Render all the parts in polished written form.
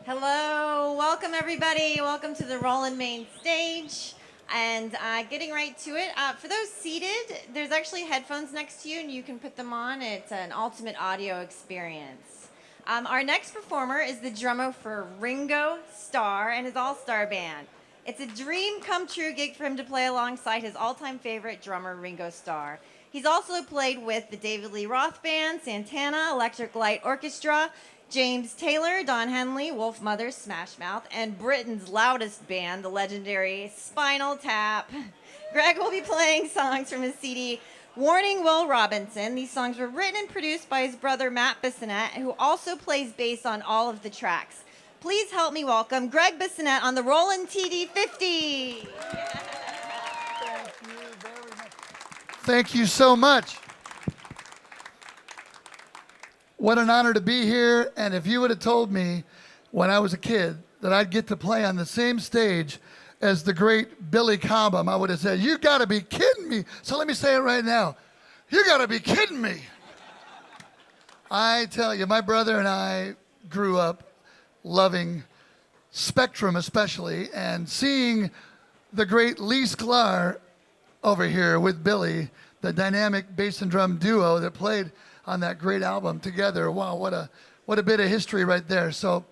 Hello, welcome everybody. Welcome to the Roland main stage. And getting right to it, for those seated, there's actually headphones next to you and you can put them on. It's an ultimate audio experience. Our next performer is the drummer for Ringo Starr and his all-star band. It's a dream come true gig for him to play alongside his all-time favorite drummer, Ringo Starr. He's also played with the David Lee Roth Band, Santana, Electric Light Orchestra, James Taylor, Don Henley, Wolf Mother, Smash Mouth, and Britain's loudest band, the legendary Spinal Tap. Gregg will be playing songs from his CD, Warning Will Robinson. These songs were written and produced by his brother, Matt Bissonette, who also plays bass on all of the tracks. Please help me welcome Gregg Bissonette on the Roland TD-50. Thank you very much. Thank you so much. What an honor to be here, and if you would have told me when I was a kid that I'd get to play on the same stage as the great Billy Cobham, I would have said, you gotta be kidding me. So let me say it right now. You gotta be kidding me. I tell you, my brother and I grew up loving Spectrum especially, and seeing the great Lee Sklar over here with Billy, the dynamic bass and drum duo that played on that great album together. Wow, what a bit of history right there. So,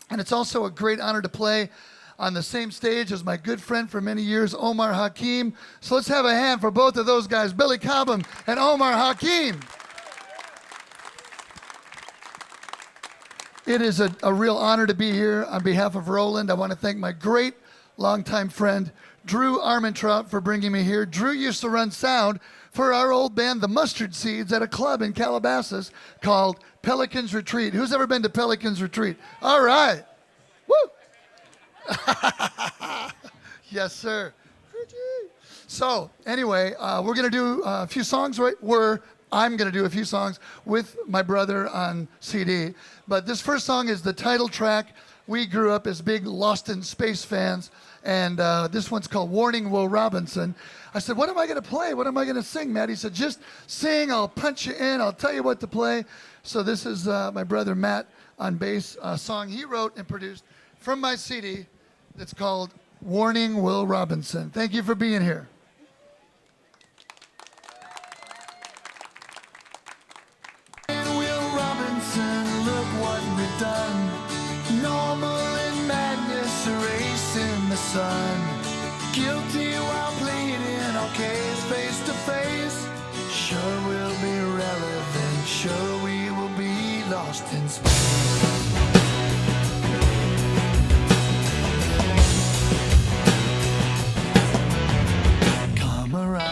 and it's also a great honor to play on the same stage as my good friend for many years, Omar Hakim. So let's have a hand for both of those guys, Billy Cobham and Omar Hakim. It is a real honor to be here. On behalf of Roland, I want to thank my great longtime friend, Drew Armentrout, for bringing me here. Drew used to run sound for our old band, the Mustard Seeds, at a club in Calabasas called Pelican's Retreat. Who's ever been to Pelican's Retreat? All right. Woo! Yes, sir. So, anyway, we're going to do a few songs, right? I'm going to do a few songs with my brother on CD. But this first song is the title track. We grew up as big Lost in Space fans, and this one's called Warning Will Robinson. I said, what am I going to play? What am I going to sing, Matt? He said, just sing. I'll punch you in. I'll tell you what to play. So this is my brother Matt on bass, a song he wrote and produced from my CD that's called Warning Will Robinson. Thank you for being here. Will Robinson, look what we've done. Normal in madness, a race in the sun. Guilty while pleading, our case face to face. Sure we'll be relevant, sure we will be lost in space. Come around.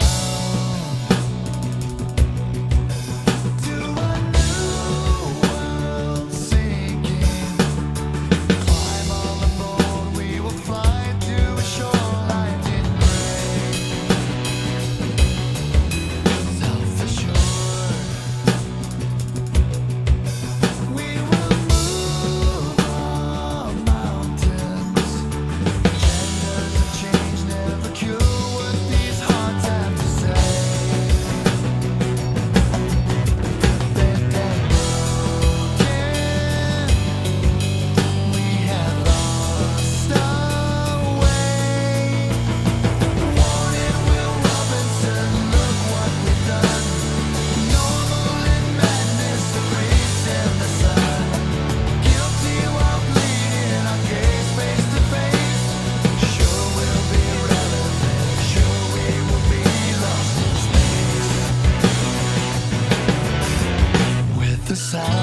Anyway.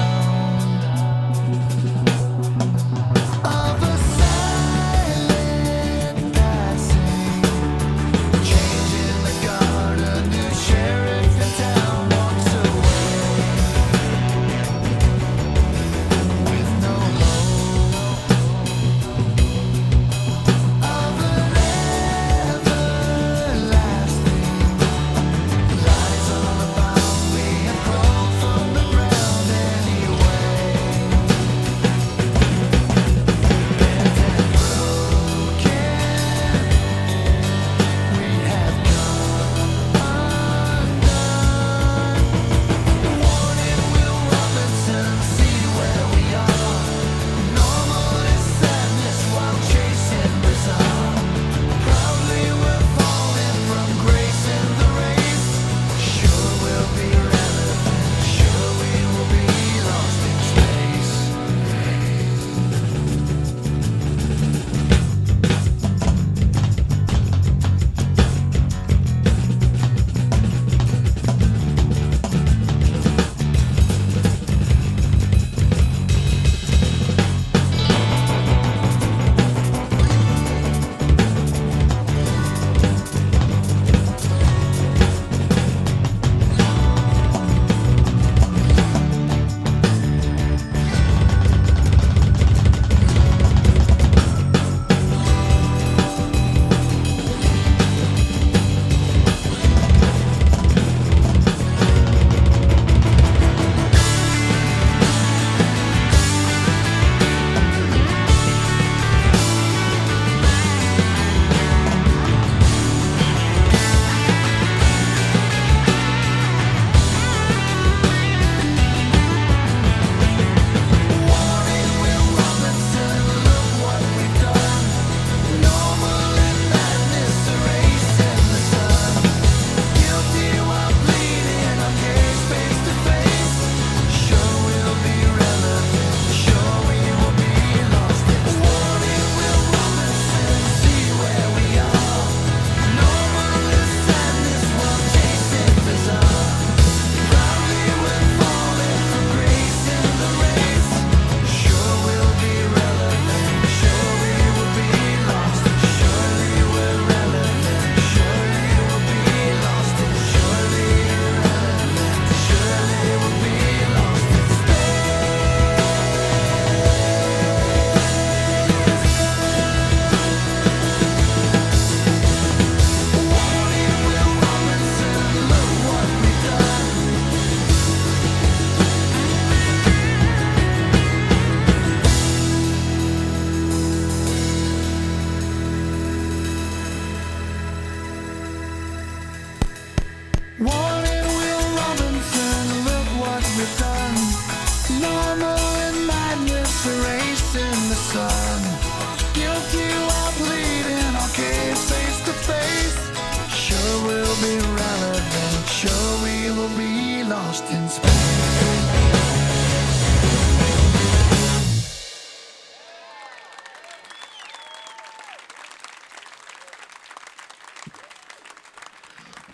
lost in space.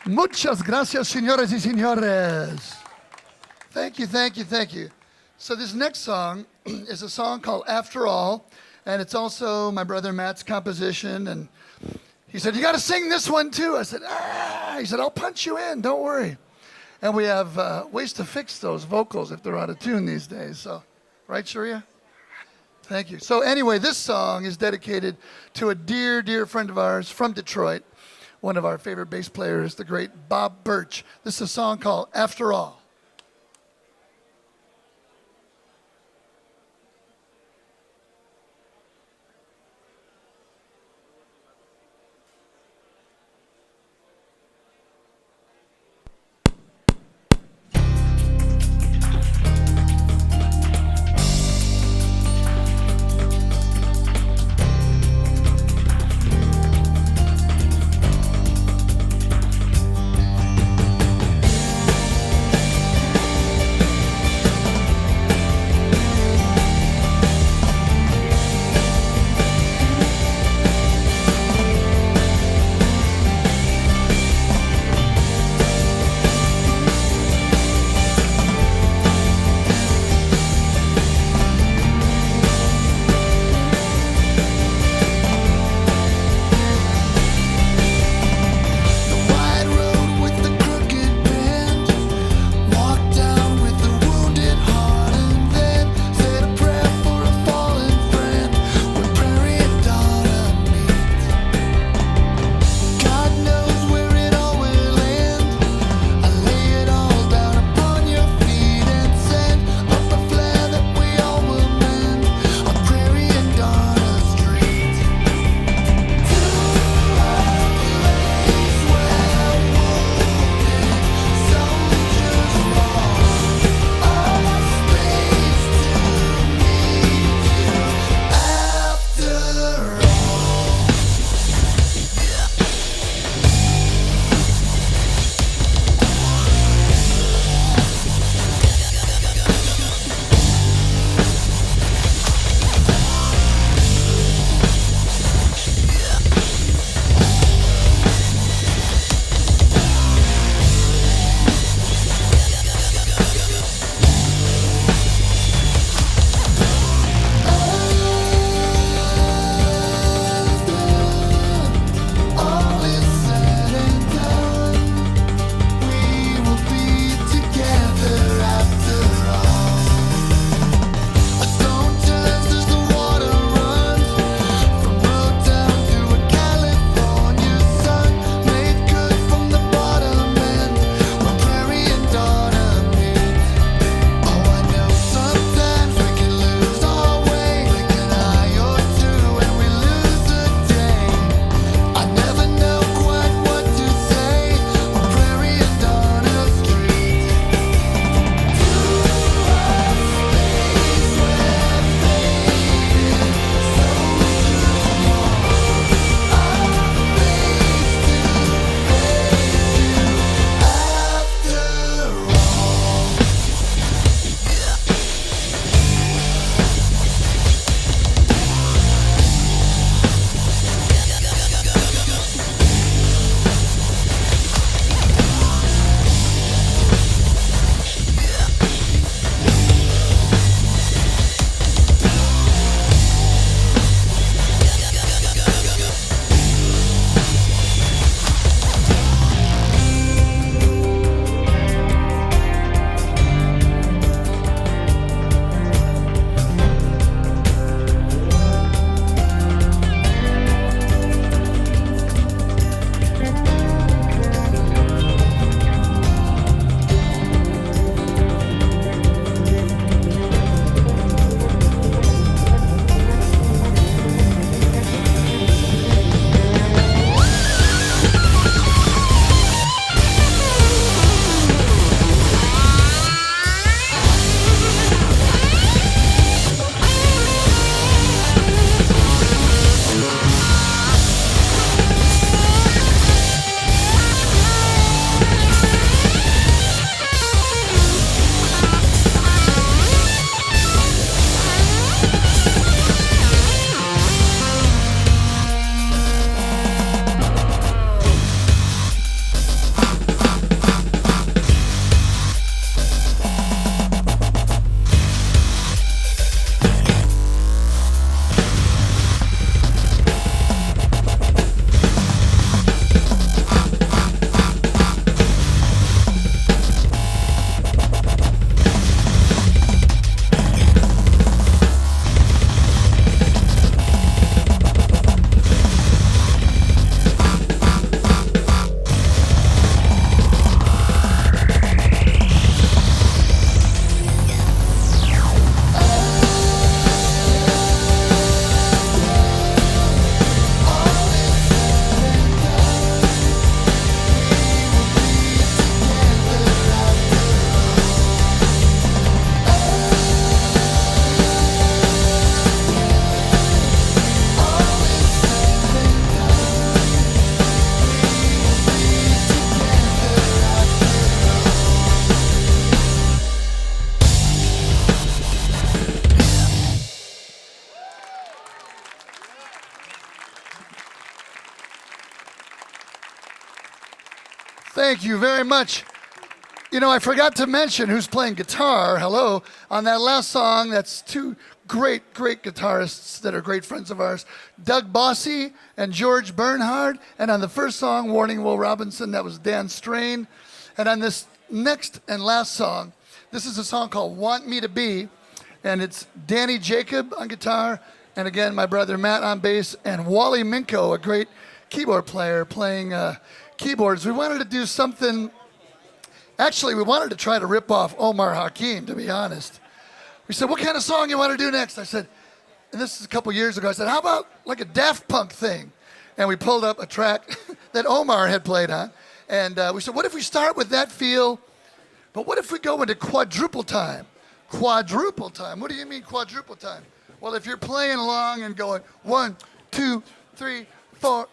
Muchas gracias, señoras y señores. Thank you, thank you, thank you. So this next song is a song called After All, and it's also my brother Matt's composition, and he said, you got to sing this one too. I said, He said, I'll punch you in, don't worry. And we have ways to fix those vocals if they're out of tune these days. So, right, Sharia? Thank you. So anyway, this song is dedicated to a dear, dear friend of ours from Detroit, one of our favorite bass players, the great Bob Birch. This is a song called After All. Thank you very much. You know, I forgot to mention who's playing guitar, hello, on that last song. That's two great guitarists that are great friends of ours, Doug Bossy and George Bernhard. And on the first song, Warning Will Robinson, that was Dan Strain. And on this next and last song, this is a song called Want Me to Be, and it's Danny Jacob on guitar, and again, my brother Matt on bass, and Wally Minko, a great keyboard player, playing keyboards. We wanted to do something, actually, we wanted to try to rip off Omar Hakim, to be honest. We said, what kind of song you want to do next? I said, and this is a couple years ago, I said, how about like a Daft Punk thing? And we pulled up a track that Omar had played on. And we said, what if we start with that feel, but what if we go into quadruple time? Quadruple time. What do you mean quadruple time? Well, if you're playing along and going 1, 2, 3, 4.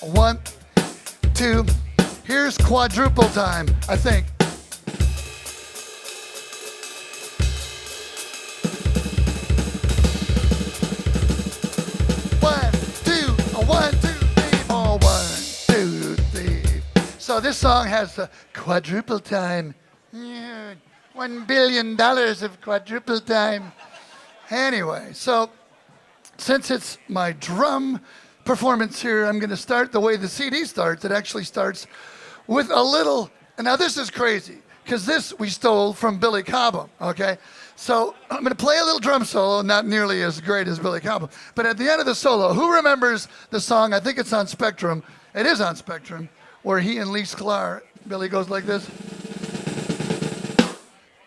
1, 2. Here's quadruple time, I think. One, two, three, four. 1, 2, 3. So this song has the quadruple time. Yeah, $1 billion of quadruple time. Anyway, so since it's my drum performance here, I'm going to start the way the CD starts. It actually starts with a little, and now this is crazy, because this we stole from Billy Cobham, okay? So I'm going to play a little drum solo, not nearly as great as Billy Cobham, but at the end of the solo, who remembers the song, I think it's on Spectrum, it is on Spectrum, where he and Lee Sklar, Billy goes like this.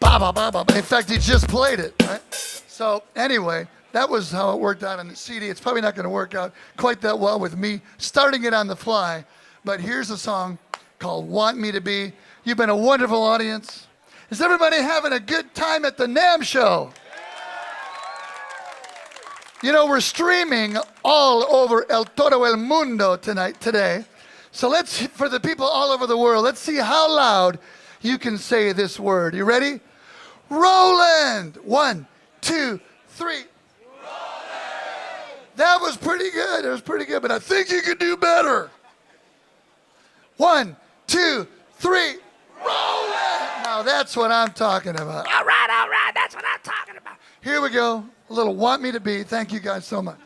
Ba, ba, ba, ba. In fact, he just played it, right? So anyway, that was how it worked out on the CD. It's probably not going to work out quite that well with me starting it on the fly, but here's a song called Want Me to Be. You've been a wonderful audience. Is everybody having a good time at the NAMM show? You know, we're streaming all over El Todo El Mundo today. So let's, for the people all over the world, let's see how loud you can say this word. You ready? Roland! 1, 2, 3. Roland! That was pretty good. It was pretty good, but I think you could do better. 1, 2, 3. Roland! Now that's what I'm talking about. All right, that's what I'm talking about. Here we go. A little Want Me to Be. Thank you guys so much.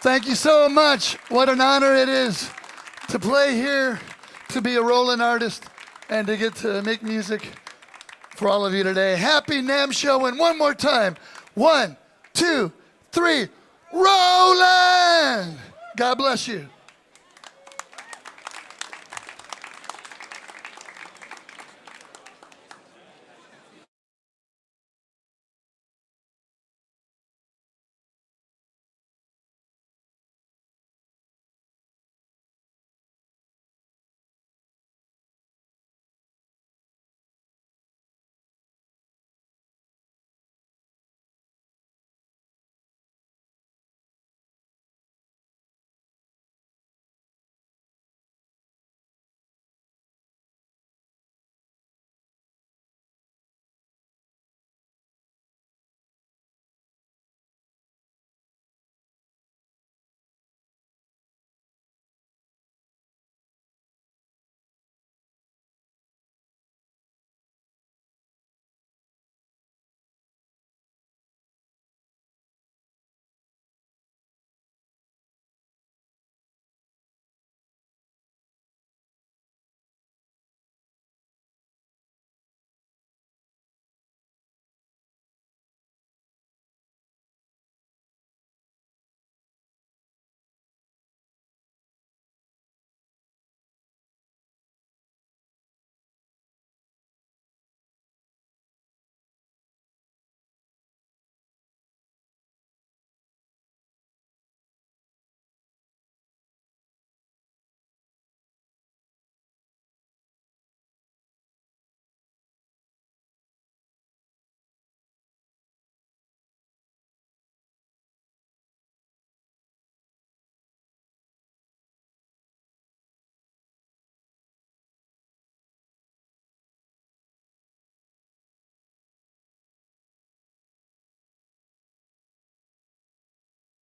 Thank you so much. What an honor it is to play here, to be a Roland artist, and to get to make music for all of you today. Happy NAMM show, and one more time. 1, 2, 3, Roland! God bless you.